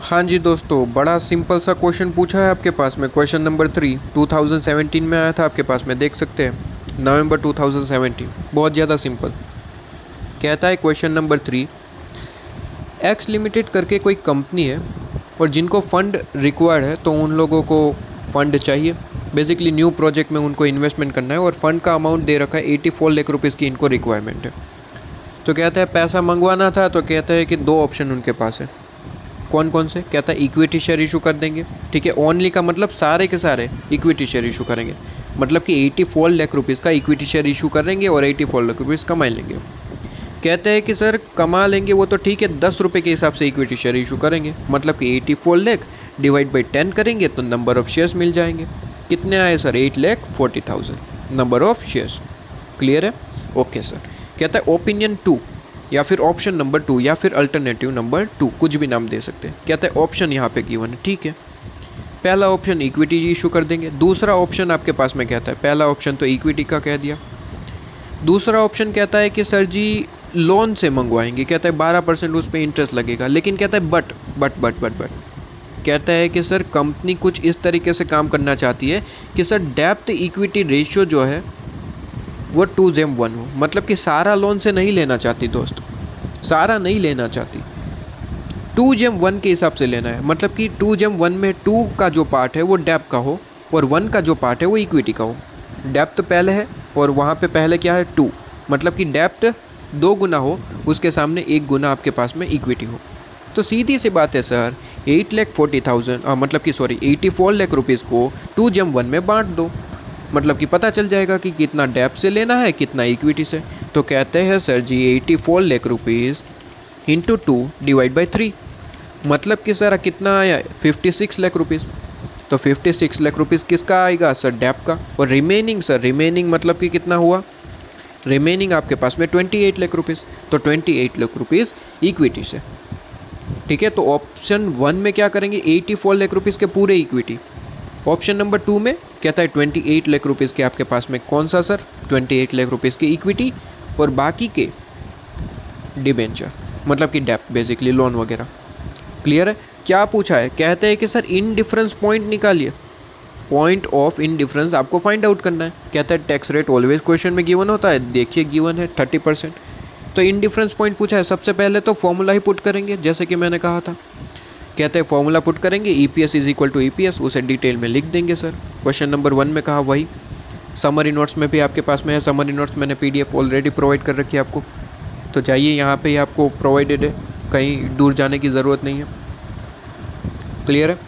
हाँ जी दोस्तों, बड़ा सिंपल सा क्वेश्चन पूछा है आपके पास में। क्वेश्चन नंबर 3 2017 में आया था आपके पास में, देख सकते हैं, नवंबर 2017। बहुत ज़्यादा सिंपल। कहता है क्वेश्चन नंबर 3, एक्स लिमिटेड करके कोई कंपनी है और जिनको फ़ंड रिक्वायर्ड है, तो उन लोगों को फ़ंड चाहिए। बेसिकली न्यू प्रोजेक्ट में उनको इन्वेस्टमेंट करना है और फंड का अमाउंट दे रखा है 84 लाख रुपीज़ की इनको रिक्वायरमेंट है। तो कहता है पैसा मंगवाना था, तो कहता है कि दो ऑप्शन उनके पास है। कौन कौन से? कहता है इक्विटी शेयर इशू कर देंगे, ठीक है। ओनली का मतलब सारे के सारे इक्विटी शेयर इशू करेंगे, मतलब कि 84 लाख रुपीज़ का इक्विटी शेयर इशू करेंगे और 84 लाख रुपीज़ कमा लेंगे। कहते हैं कि सर कमा लेंगे वो तो ठीक है, 10 रुपये के हिसाब से इक्विटी शेयर इशू करेंगे, मतलब कि 84 लाख डिवाइड बाई 10 करेंगे तो नंबर ऑफ शेयर्स मिल जाएंगे। कितने आए sir? 8,40,000 number of shares. Clear है? Okay sir. कहता है ओपिनियन 2 या फिर ऑप्शन नंबर 2 या फिर अल्टरनेटिव नंबर 2, कुछ भी नाम दे सकते हैं। कहता है ऑप्शन यहाँ पे गिवन है, ठीक है। पहला ऑप्शन इक्विटी इशू कर देंगे। दूसरा ऑप्शन आपके पास में कहता है, पहला ऑप्शन तो इक्विटी का कह दिया, दूसरा ऑप्शन कहता है कि सर जी लोन से मंगवाएंगे। कहता है 12% उस पर इंटरेस्ट लगेगा, लेकिन कहता है बट कहता है कि सर कंपनी कुछ इस तरीके से काम करना चाहती है कि सर डेप्थ इक्विटी रेशियो जो है वो 2:1 हो, मतलब कि सारा लोन से नहीं लेना चाहती दोस्त, सारा नहीं लेना चाहती, 2:1 के हिसाब से लेना है। मतलब कि 2:1 में 2 का जो पार्ट है वो डेप्थ का हो और 1 का जो पार्ट है वो इक्विटी का हो। डेप्थ पहले है और वहाँ पे पहले क्या है 2, मतलब कि डेप्थ 2 गुना हो, उसके सामने 1 गुना आपके पास में इक्विटी हो। तो सीधी सी बात है सर, 8,40,000 मतलब कि सॉरी 84 लाख रुपीज़ को 2:1 में बांट दो, मतलब कि पता चल जाएगा कि कितना डेप्थ से लेना है कितना इक्विटी से। तो कहते हैं सर जी 84 lakh rupees into 2 divide by 3, मतलब कि सर कितना आया 56 लाख रुपीज़। तो 56 लाख रुपीज़ किसका आएगा सर? डेप्थ का। और रिमेनिंग सर, रिमेनिंग मतलब कि कितना हुआ? रिमेनिंग आपके पास में 28 लाख रुपीज़। तो 28 लाख रुपीज़ इक्विटी से, ठीक है। तो ऑप्शन 1 में क्या करेंगे? 84 लाख रुपीज़ के पूरे इक्विटी। ऑप्शन नंबर 2 में कहता है 28 लाख रुपीज़ के आपके पास में कौन सा सर? 28 लाख रुपीज़ की इक्विटी और बाकी के डिबेंचर, मतलब कि डेप्थ, बेसिकली लोन वगैरह। क्लियर है? क्या पूछा है? कहते हैं कि सर इन डिफरेंस पॉइंट निकालिए, पॉइंट ऑफ इन डिफरेंस आपको फाइंड आउट करना है। कहता है टैक्स रेट ऑलवेज क्वेश्चन में गिवन होता है, देखिए गिवन है 30%। तो इन डिफरेंस पॉइंट पूछा है, सबसे पहले तो फॉर्मूला ही पुट करेंगे, जैसे कि मैंने कहा था। कहते हैं फॉर्मूला पुट करेंगे, EPS is equal to EPS, उसे डिटेल में लिख देंगे सर। क्वेश्चन नंबर 1 में कहा वही, समरी नोट्स में भी आपके पास में है, समरी नोट्स मैंने PDF ऑलरेडी प्रोवाइड कर रखी है आपको, तो चाहिए यहाँ पे ही आपको प्रोवाइडेड है, कहीं दूर जाने की ज़रूरत नहीं है। क्लियर है?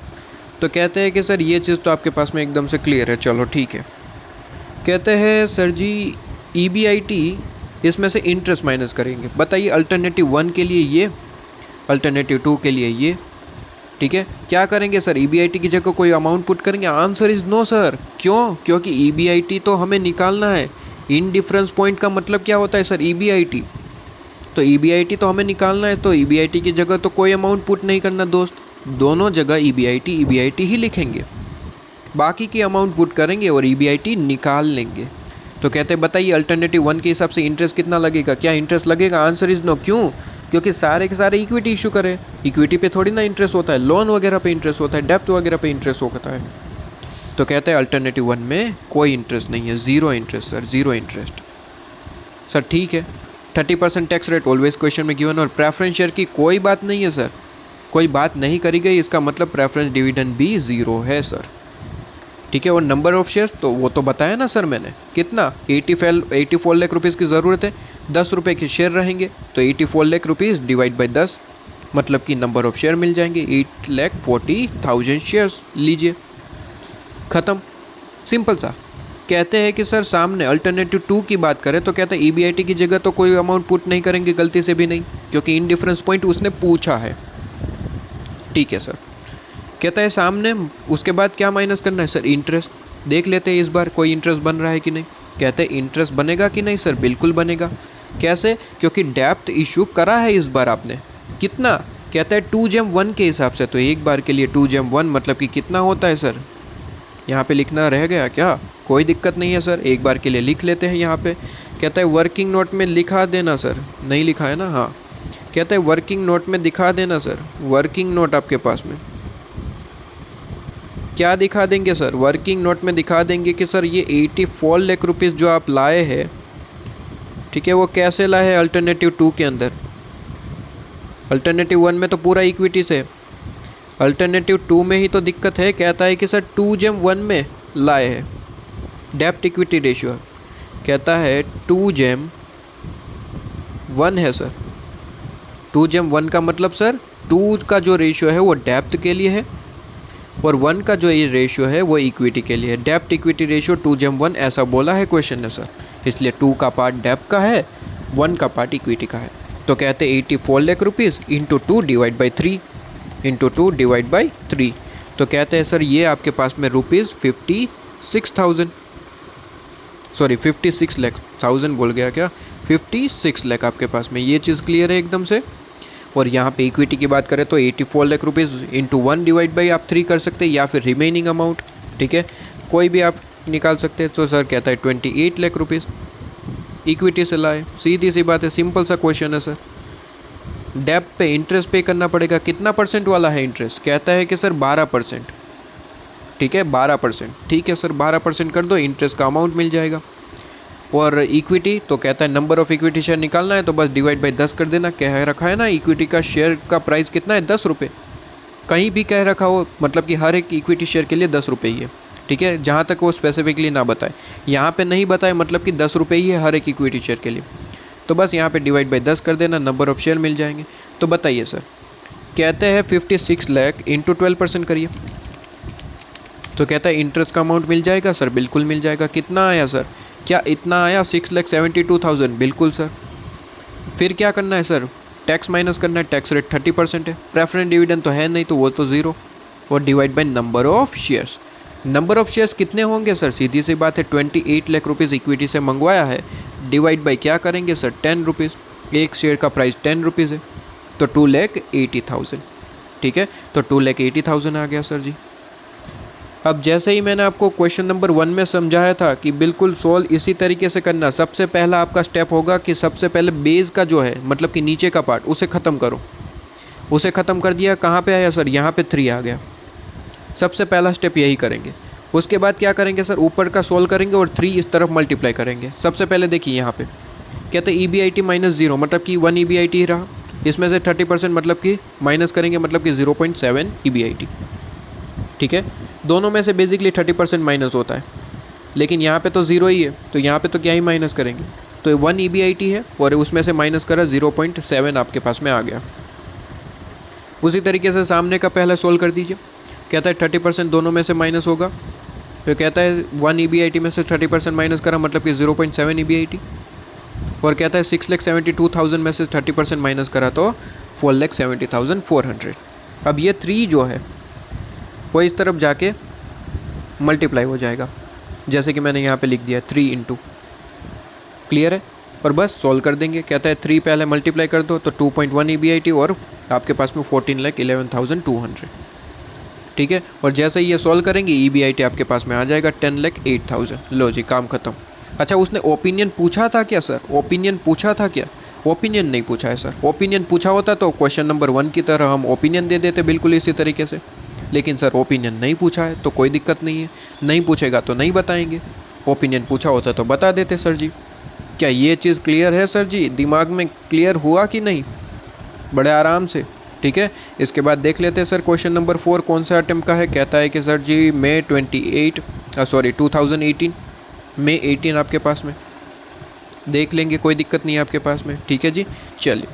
तो कहते हैं कि सर ये चीज़ तो आपके पास में एकदम से क्लियर है, चलो ठीक है। कहते हैं सर जी EBIT इसमें से इंटरेस्ट माइनस करेंगे। बताइए अल्टरनेटिव 1 के लिए ये, अल्टरनेटिव 2 के लिए ये, ठीक है। क्या करेंगे सर? EBIT की जगह कोई अमाउंट पुट करेंगे? Answer is no sir. क्यों? क्योंकि EBIT तो हमें निकालना है। इन डिफरेंस पॉइंट का मतलब क्या होता है सर? EBIT। तो EBIT तो हमें निकालना है, तो EBIT की जगह तो कोई अमाउंट पुट नहीं करना दोस्त, दोनों जगह EBIT ही लिखेंगे, बाकी की अमाउंट पुट करेंगे और EBIT निकाल लेंगे। तो कहते हैं बताइए अल्टरनेटिव 1 के हिसाब से इंटरेस्ट कितना लगेगा? क्या इंटरेस्ट लगेगा? Answer is no. क्यों? क्योंकि सारे के सारे इक्विटी इशू करें, इक्विटी पे थोड़ी ना इंटरेस्ट होता है, लोन वगैरह पे इंटरेस्ट होता है, डेप्थ वगैरह पे इंटरेस्ट होता है। तो कहते हैं अल्टरनेटिव 1 में कोई इंटरेस्ट नहीं है, zero interest sir, zero interest. Sir ठीक है, 30% टैक्स रेट ऑलवेज क्वेश्चन में गिवन, और प्रेफरेंस शेयर की कोई बात नहीं है सर, कोई बात नहीं करी गई, इसका मतलब प्रेफरेंस डिविडेंड भी ज़ीरो है सर, ठीक है। और नंबर ऑफ शेयर्स तो वो तो बताया ना सर मैंने, कितना? 84 लाख रुपीज़ की ज़रूरत है, 10 रुपये के शेयर रहेंगे, तो 84 लाख रुपीज़ डिवाइड बाई 10, मतलब कि नंबर ऑफ शेयर मिल जाएंगे 8,40,000 शेयर्स। लीजिए ख़त्म, सिंपल सा। कहते हैं कि सर सामने अल्टरनेटिव 2 की बात करें तो कहते हैं EBIT की जगह तो कोई अमाउंट पुट नहीं करेंगे, गलती से भी नहीं, क्योंकि इन डिफरेंस पॉइंट उसने पूछा है, ठीक है सर। कहता है सामने उसके बाद क्या माइनस करना है सर? इंटरेस्ट। देख लेते हैं इस बार कोई इंटरेस्ट बन रहा है कि नहीं। कहते हैं इंटरेस्ट बनेगा कि नहीं सर? बिल्कुल बनेगा। कैसे? क्योंकि डेप्थ इशू करा है इस बार आपने। कितना? कहता है 2:1 के हिसाब से, तो एक बार के लिए 2:1 मतलब कि कितना होता है सर? यहाँ पे लिखना रह गया क्या? कोई दिक्कत नहीं है सर, एक बार के लिए लिख लेते हैं यहाँ पे। कहता है वर्किंग नोट में लिखा देना सर, नहीं लिखा है ना? हाँ, कहता है वर्किंग नोट में दिखा देना सर। वर्किंग नोट आपके पास में क्या दिखा देंगे सर? वर्किंग नोट में दिखा देंगे कि सर ये 84 लाख रुपीज़ जो आप लाए हैं, ठीक है, वो कैसे लाए हैं अल्टरनेटिव 2 के अंदर। अल्टरनेटिव 1 में तो पूरा इक्विटी से, अल्टरनेटिव 2 में ही तो दिक्कत है। कहता है कि सर 2/1 में लाए हैं, डेप्ट इक्विटी रेशियो कहता है 2/1 है सर। 2/1 का मतलब सर 2 का जो रेशियो है वो डेप्थ के लिए है और 1 का जो ये रेशियो है वो इक्विटी के लिए है। डेप्ट इक्विटी रेशियो 2/1 ऐसा बोला है क्वेश्चन ने सर, इसलिए 2 का पार्ट डेप्ट का है, 1 का पार्ट इक्विटी का है। तो कहते हैं 84 lakh rupees into 2 divide by 3, into 2 divide by 3। तो कहते हैं सर ये आपके पास में रुपीज़ 56,000, सॉरी 56 लाख, 1000 बोल गया क्या, 56 लाख आपके पास में। ये चीज़ क्लियर है एकदम से। और यहाँ पे इक्विटी की बात करें तो 84 lakh rupees into 1 divide by आप 3 कर सकते हैं, या फिर रिमेनिंग अमाउंट, ठीक है, कोई भी आप निकाल सकते हैं। तो सर कहता है 28 लाख रुपीज़ इक्विटी से लाए। सीधी सी बात है, सिंपल सा क्वेश्चन है सर। डेब्ट पे इंटरेस्ट पे करना पड़ेगा, कितना परसेंट वाला है इंटरेस्ट? कहता है कि सर 12%, ठीक है 12%, ठीक है सर 12% कर दो, इंटरेस्ट का अमाउंट मिल जाएगा। और इक्विटी तो कहता है नंबर ऑफ इक्विटी शेयर निकालना है तो बस डिवाइड बाई 10 कर देना। कह रखा है ना इक्विटी का शेयर का प्राइस कितना है, 10 रुपये। कहीं भी कह रखा हो, मतलब कि हर एक इक्विटी शेयर के लिए 10 रुपये ही है, ठीक है, जहाँ तक वो स्पेसिफिकली ना बताए। यहाँ पे नहीं बताए मतलब कि 10 रुपये ही है हर एक इक्विटी शेयर के लिए। तो बस यहाँ पे डिवाइड बाई 10 कर देना, नंबर ऑफ शेयर मिल जाएंगे। तो बताइए सर, कहते हैं 56 लाख इंटू 12% करिए। तो कहता है इंटरेस्ट का अमाउंट मिल जाएगा सर, बिल्कुल मिल जाएगा। कितना आया सर? क्या इतना आया? 6,72,000, बिल्कुल सर। फिर क्या करना है सर? टैक्स माइनस करना है, टैक्स रेट 30% है। प्रेफरेंस डिविडेंड तो है नहीं तो वो तो ज़ीरो। और divide by number of shares. Number of shares कितने होंगे सर? सीधी सी बात है, 28 लाख रुपीज़ इक्विटी से मंगवाया है, डिवाइड बाई क्या करेंगे सर, 10 रुपीज़। एक शेयर का प्राइस 10 रुपीज़ है, तो 2,80,000, ठीक है, तो 2,80,000 आ गया सर जी। अब जैसे ही मैंने आपको क्वेश्चन नंबर 1 में समझाया था कि बिल्कुल सोल्व इसी तरीके से करना। सबसे पहला आपका स्टेप होगा कि सबसे पहले बेस का जो है, मतलब कि नीचे का पार्ट, उसे ख़त्म करो। उसे ख़त्म कर दिया, कहाँ पे आया सर? यहाँ पे 3 आ गया। सबसे पहला स्टेप यही करेंगे। उसके बाद क्या करेंगे सर? ऊपर का सोल्व करेंगे और 3 इस तरफ मल्टीप्लाई करेंगे। सबसे पहले देखिए यहाँ पे कहते हैं EBIT -0, मतलब कि 1 EBIT ही रहा। इसमें से 30% मतलब कि माइनस करेंगे, मतलब कि 0.7 EBIT, ठीक है। दोनों में से बेसिकली 30% माइनस होता है, लेकिन यहाँ पे तो ज़ीरो ही है, तो यहाँ पे तो क्या ही माइनस करेंगे। तो 1 EBIT है और उसमें से माइनस करा 0.7 आपके पास में आ गया। उसी तरीके से सामने का पहला सोल्व कर दीजिए। कहता है 30% दोनों में से माइनस होगा, तो कहता है 1 EBIT में से 30% माइनस करा, मतलब कि 0.7 EBIT। और कहता है 6,72,000 में से 30% माइनस करा तो 4,70,400। अब ये 3 जो है वो इस तरफ जाके मल्टीप्लाई हो जाएगा, जैसे कि मैंने यहाँ पे लिख दिया 3 इंटू। क्लियर है? और बस सॉल्व कर देंगे। कहता है 3 पहले मल्टीप्लाई कर दो तो 2.1 EBIT और आपके पास में 14,11,200, ठीक है। और जैसे ही ये सॉल्व करेंगे EBIT आपके पास में आ जाएगा 10,08,000। लो जी, काम खत्म। अच्छा, उसने ओपिनियन पूछा था क्या सर? ओपिनियन पूछा था क्या? ओपिनियन नहीं पूछा है सर। ओपिनियन पूछा होता तो क्वेश्चन नंबर 1 की तरह हम ओपिनियन दे देते बिल्कुल इसी तरीके से, लेकिन सर ओपिनियन नहीं पूछा है तो कोई दिक्कत नहीं है। नहीं पूछेगा तो नहीं बताएंगे, ओपिनियन पूछा होता तो बता देते सर जी। क्या ये चीज़ क्लियर है सर जी? दिमाग में क्लियर हुआ कि नहीं? बड़े आराम से, ठीक है। इसके बाद देख लेते हैं सर क्वेश्चन नंबर 4 कौन सा अटेम्प्ट का है। कहता है कि सर जी मई 2018 मई 18 आपके पास में। देख लेंगे, कोई दिक्कत नहीं है आपके पास में, ठीक है जी। चलिए।